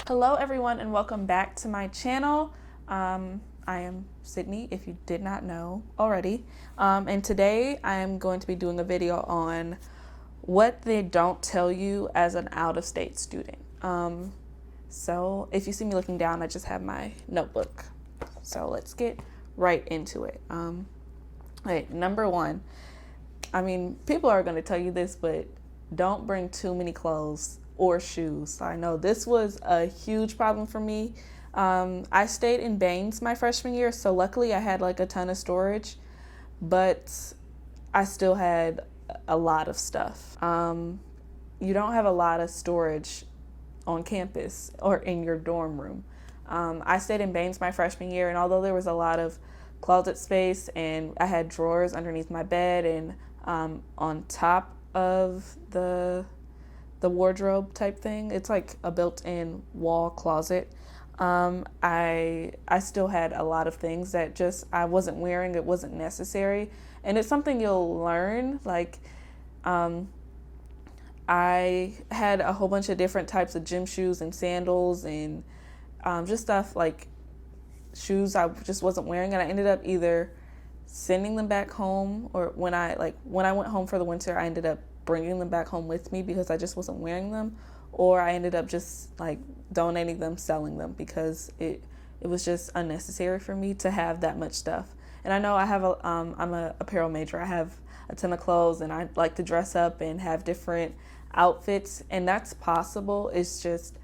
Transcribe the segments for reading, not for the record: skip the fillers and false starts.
Hello everyone and welcome back to my channel. I am Sydney, if you did not know already. And today I am going to be doing a video on what they don't tell you as an out-of-state student. So if you see me looking down, I just have my notebook. So let's get right into it. Number one, people are going to tell you this, but don't bring too many clothes or shoes. I know this was a huge problem for me. I stayed in Baines my freshman year, so luckily I had like a ton of storage, but I still had a lot of stuff. You don't have a lot of storage on campus or in your dorm room. I stayed in Baines my freshman year, and although there was a lot of closet space and I had drawers underneath my bed and on top of the wardrobe type thing, it's like a built-in wall closet. I still had a lot of things that just I wasn't wearing. It wasn't necessary, and it's something you'll learn. I had a whole bunch of different types of gym shoes and sandals and just stuff like shoes I just wasn't wearing, and I ended up either sending them back home, or when I went home for the winter, I ended up bringing them back home with me because I just wasn't wearing them, or I ended up just like donating them, selling them, because it was just unnecessary for me to have that much stuff. And I know I'm a apparel major. I have a ton of clothes and I like to dress up and have different outfits, and that's possible. It's just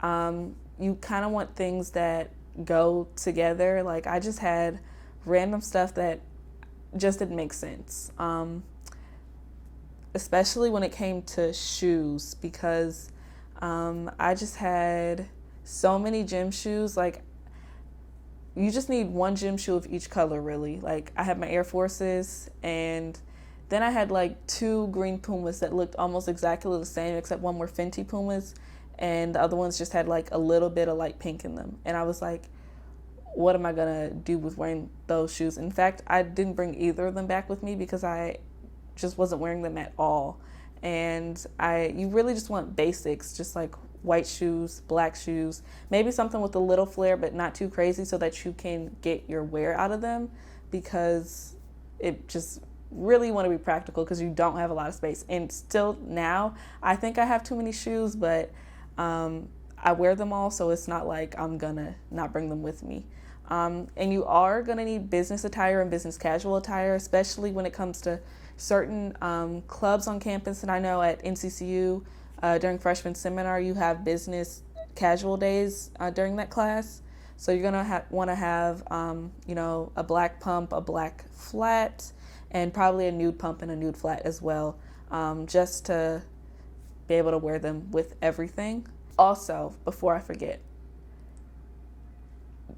you kind of want things that go together. Like I just had random stuff that just didn't make sense. Especially when it came to shoes, because I just had so many gym shoes. Like you just need one gym shoe of each color, really. Like I had my Air Forces, and then I had like two green Pumas that looked almost exactly the same, except one were Fenty Pumas and the other ones just had like a little bit of light pink in them. And I was like, what am I gonna do with wearing those shoes? In fact, I didn't bring either of them back with me because I just wasn't wearing them at all. And you really just want basics, just like white shoes, black shoes, maybe something with a little flair but not too crazy, so that you can get your wear out of them, because it just really want to be practical because you don't have a lot of space. And still now I think I have too many shoes, but I wear them all, so it's not like I'm gonna not bring them with me. And you are gonna need business attire and business casual attire, especially when it comes to certain clubs on campus. And I know at NCCU during freshman seminar you have business casual days during that class. So you're gonna want to have a black pump, a black flat, and probably a nude pump and a nude flat as well, just to be able to wear them with everything. Also, before I forget,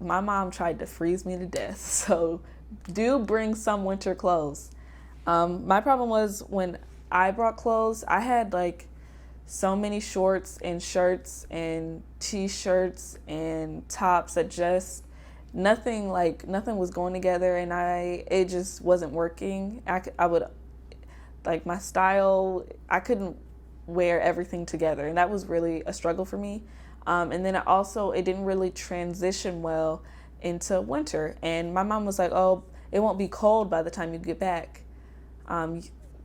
my mom tried to freeze me to death, so do bring some winter clothes. My problem was when I brought clothes, I had like so many shorts and shirts and t-shirts and tops that just nothing was going together, and it just wasn't working. I would like my style, I couldn't wear everything together, and that was really a struggle for me. And then it didn't really transition well into winter, and my mom was like, oh, it won't be cold by the time you get back,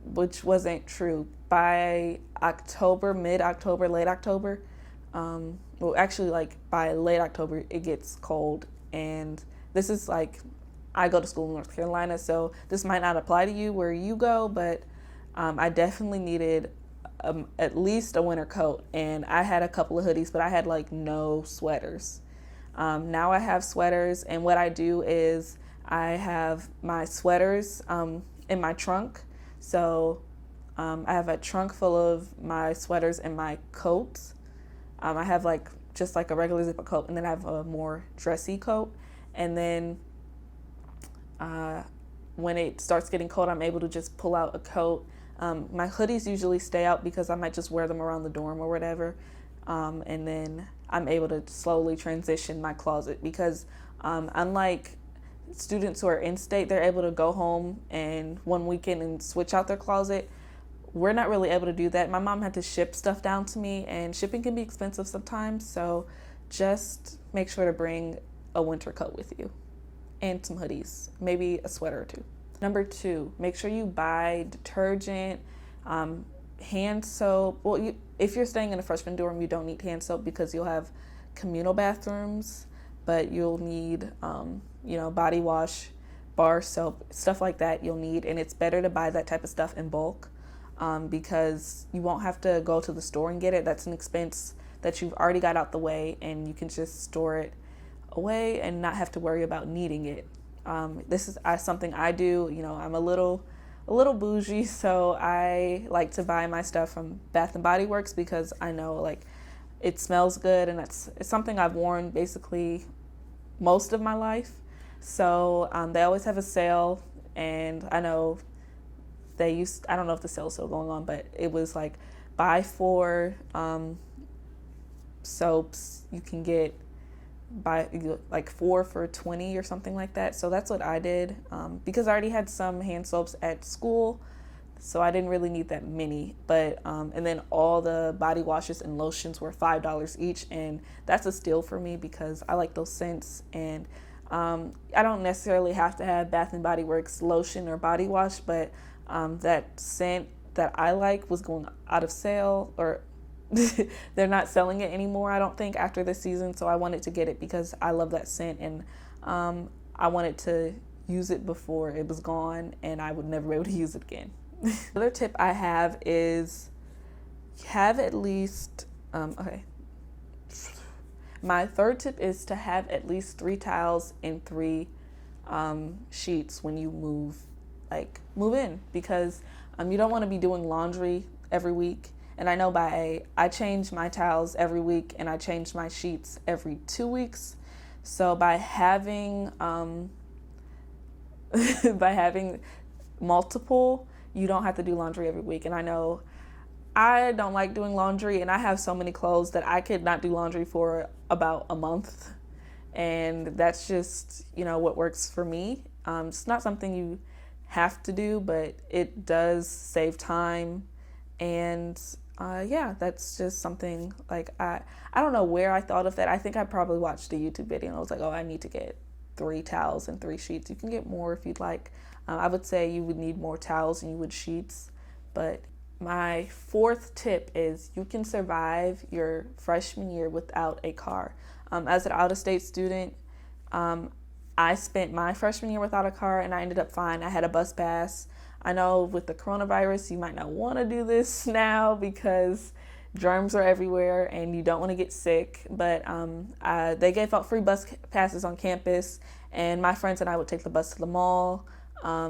which wasn't true. By October, mid-October, late October, actually like by late October it gets cold. And this is like, I go to school in North Carolina, so this might not apply to you where you go, but I definitely needed at least a winter coat. And I had a couple of hoodies, but I had like no sweaters. Now I have sweaters, and what I do is I have my sweaters in my trunk. So I have a trunk full of my sweaters and my coats. I have just like a regular zipper coat, and then I have a more dressy coat. And then when it starts getting cold, I'm able to just pull out a coat. My hoodies usually stay out because I might just wear them around the dorm or whatever. And then I'm able to slowly transition my closet, because unlike students who are in state, they're able to go home and one weekend and switch out their closet. we're not really able to do that. My mom had to ship stuff down to me, and shipping can be expensive sometimes. So just make sure to bring a winter coat with you and some hoodies, maybe a sweater or two. Number 2, make sure you buy detergent, hand soap. Well, if you're staying in a freshman dorm, you don't need hand soap because you'll have communal bathrooms, but you'll need, body wash, bar soap, stuff like that you'll need. And it's better to buy that type of stuff in bulk because you won't have to go to the store and get it. That's an expense that you've already got out the way, and you can just store it away and not have to worry about needing it. This is something I do. I'm a little bougie, so I like to buy my stuff from Bath and Body Works because I know like it smells good, and it's something I've worn basically most of my life. So they always have a sale, and I know I don't know if the sale's still going on, but it was like buy 4 soaps, you can get buy like 4 for $20 or something like that. So that's what I did because I already had some hand soaps at school, so I didn't really need that many. But and then all the body washes and lotions were $5 each, and that's a steal for me because I like those scents. And I don't necessarily have to have Bath and Body Works lotion or body wash, but that scent that I like was going out of sale, or they're not selling it anymore, I don't think, after this season. So I wanted to get it because I love that scent, and I wanted to use it before it was gone and I would never be able to use it again. Another tip I have is have at least, my third tip is to have at least 3 towels and 3 sheets when you move in, because you don't want to be doing laundry every week. And I know I change my towels every week, and I change my sheets every 2 weeks. So by having multiple, you don't have to do laundry every week. And I know I don't like doing laundry, and I have so many clothes that I could not do laundry for about a month. And that's just, what works for me. It's not something you have to do, but it does save time. And that's just something like I don't know where I thought of that. I think I probably watched a YouTube video and I was like, oh, I need to get 3 towels and 3 sheets. You can get more if you'd like. I would say you would need more towels than you would sheets. But my 4th tip is you can survive your freshman year without a car. As an out-of-state student, I spent my freshman year without a car, and I ended up fine. I had a bus pass. I know with the coronavirus, you might not want to do this now because germs are everywhere and you don't want to get sick. But they gave out free bus passes on campus, and my friends and I would take the bus to the mall.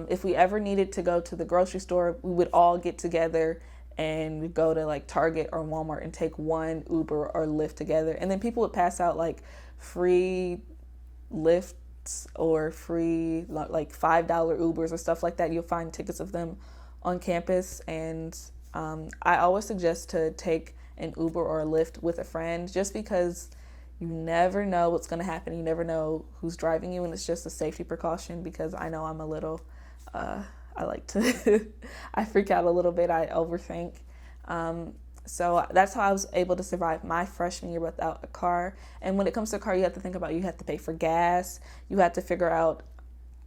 If we ever needed to go to the grocery store, we would all get together and go to like Target or Walmart and take one Uber or Lyft together. And then people would pass out like free Lyft or free like $5 Ubers or stuff like that. You'll find tickets of them on campus, and I always suggest to take an Uber or a Lyft with a friend, just because you never know what's going to happen. You never know who's driving you, and it's just a safety precaution. Because I know I'm a little I like to I freak out a little bit. I overthink. So that's how I was able to survive my freshman year without a car. And when it comes to a car, you have to think about, you have to pay for gas. You have to figure out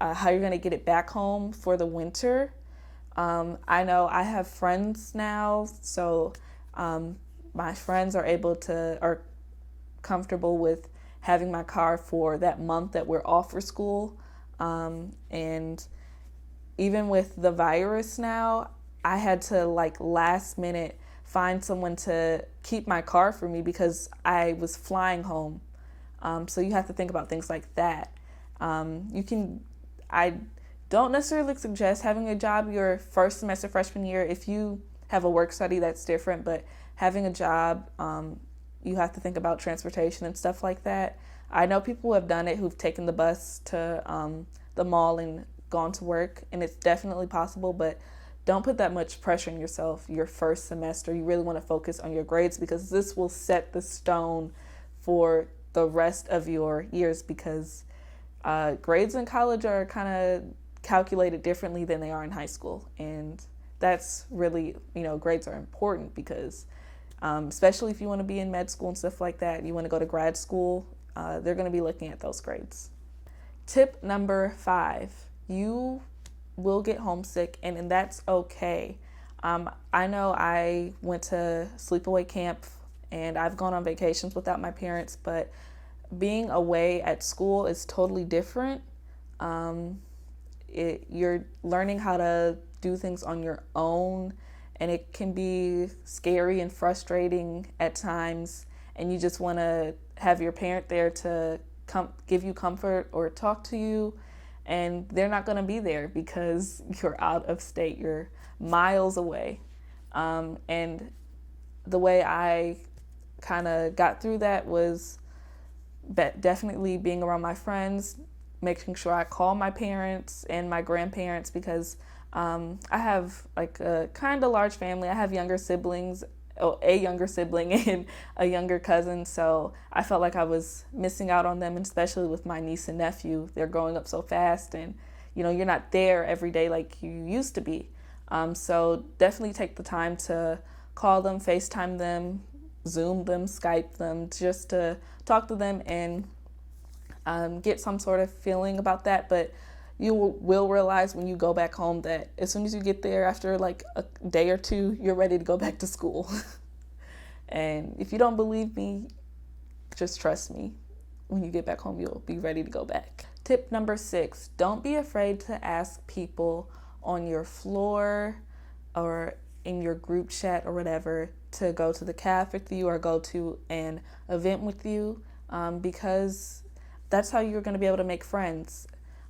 how you're going to get it back home for the winter. I know I have friends now, so my friends are comfortable with having my car for that month that we're off for school. And even with the virus now, I had to last minute find someone to keep my car for me because I was flying home. So you have to think about things like that. I don't necessarily suggest having a job your first semester freshman year. If you have a work study, that's different, but having a job, you have to think about transportation and stuff like that. I know people who have done it who've taken the bus to the mall and gone to work, and it's definitely possible, but don't put that much pressure on yourself your first semester. You really want to focus on your grades because this will set the stone for the rest of your years, because grades in college are kind of calculated differently than they are in high school. And that's really, grades are important because especially if you want to be in med school and stuff like that, you want to go to grad school, they're going to be looking at those grades. Tip number 5, you will get homesick, and that's okay. I know I went to sleepaway camp and I've gone on vacations without my parents, but being away at school is totally different. You're learning how to do things on your own, and it can be scary and frustrating at times, and you just want to have your parent there to give you comfort or talk to you, and they're not going to be there because you're out of state, you're miles away. And the way I kind of got through that was definitely being around my friends, making sure I call my parents and my grandparents because I have like a kind of large family. I have younger siblings, a younger sibling and a younger cousin, so I felt like I was missing out on them, and especially with my niece and nephew. They're growing up so fast, and you're not there every day like you used to be. So definitely take the time to call them, FaceTime them, Zoom them, Skype them, just to talk to them and get some sort of feeling about that. But you will realize when you go back home that as soon as you get there, after like a day or two, you're ready to go back to school. And if you don't believe me, just trust me. When you get back home, you'll be ready to go back. Tip number 6, don't be afraid to ask people on your floor or in your group chat or whatever to go to the caf with you or go to an event with you, because that's how you're going to be able to make friends.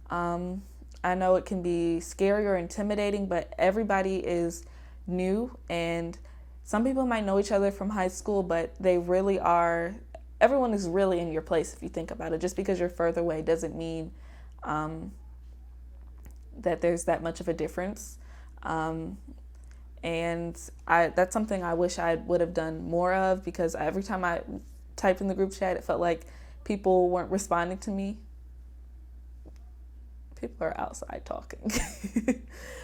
I know it can be scary or intimidating, but everybody is new, and some people might know each other from high school, but they really are, everyone is really in your place if you think about it. Just because you're further away doesn't mean that there's that much of a difference. And that's something I wish I would have done more of, because every time I typed in the group chat, it felt like people weren't responding to me. People are outside talking.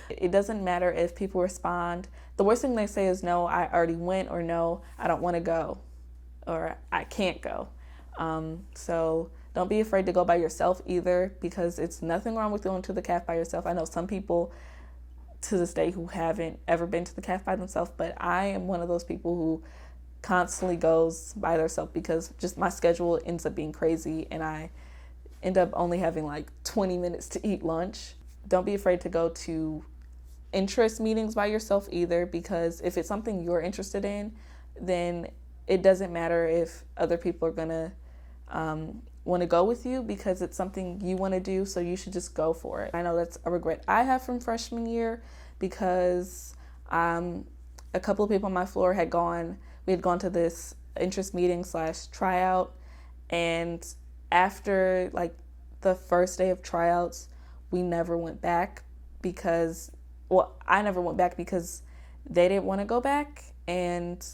It doesn't matter if people respond. The worst thing they say is, no, I already went, or no, I don't want to go, or I can't go. So don't be afraid to go by yourself either, because it's nothing wrong with going to the caf by yourself. I know some people to this day who haven't ever been to the caf by themselves, but I am one of those people who constantly goes by themselves because just my schedule ends up being crazy and I end up only having like 20 minutes to eat lunch. Don't be afraid to go to interest meetings by yourself either, because if it's something you're interested in, then it doesn't matter if other people are gonna want to go with you, because it's something you want to do, so you should just go for it. I know that's a regret I have from freshman year, because a couple of people on my floor had gone to this interest meeting / tryout, and after like the first day of tryouts, we never went back because, I never went back because they didn't want to go back, and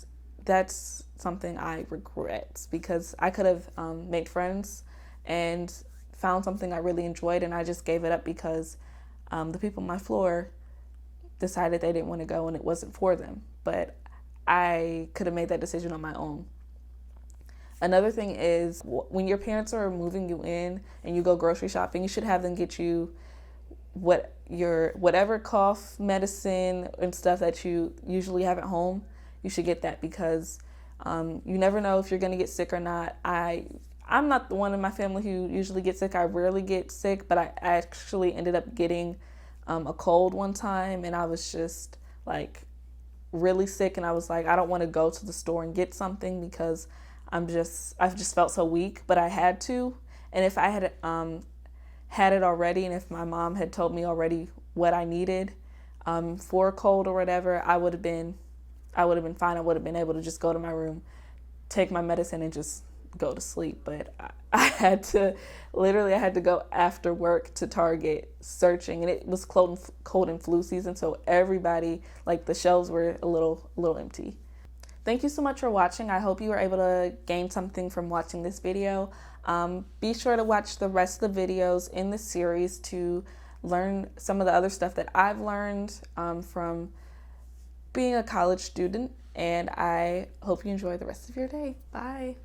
that's something I regret, because I could have made friends and found something I really enjoyed, and I just gave it up because the people on my floor decided they didn't want to go and it wasn't for them. But I could have made that decision on my own. Another thing is, when your parents are moving you in and you go grocery shopping, you should have them get you whatever cough medicine and stuff that you usually have at home. You should get that, because you never know if you're going to get sick or not. I'm not the one in my family who usually gets sick. I rarely get sick, but I actually ended up getting a cold one time, and I was just like really sick, and I was like, I don't want to go to the store and get something because I've just felt so weak, but I had to. And if I had had it already, and if my mom had told me already what I needed for a cold or whatever, I would have been fine. I would have been able to just go to my room, take my medicine, and just go to sleep. But I had to go after work to Target searching, and it was cold and flu season, so everybody, like, the shelves were a little empty. Thank you so much for watching. I hope you were able to gain something from watching this video. Be sure to watch the rest of the videos in this series to learn some of the other stuff that I've learned from being a college student, and I hope you enjoy the rest of your day. Bye.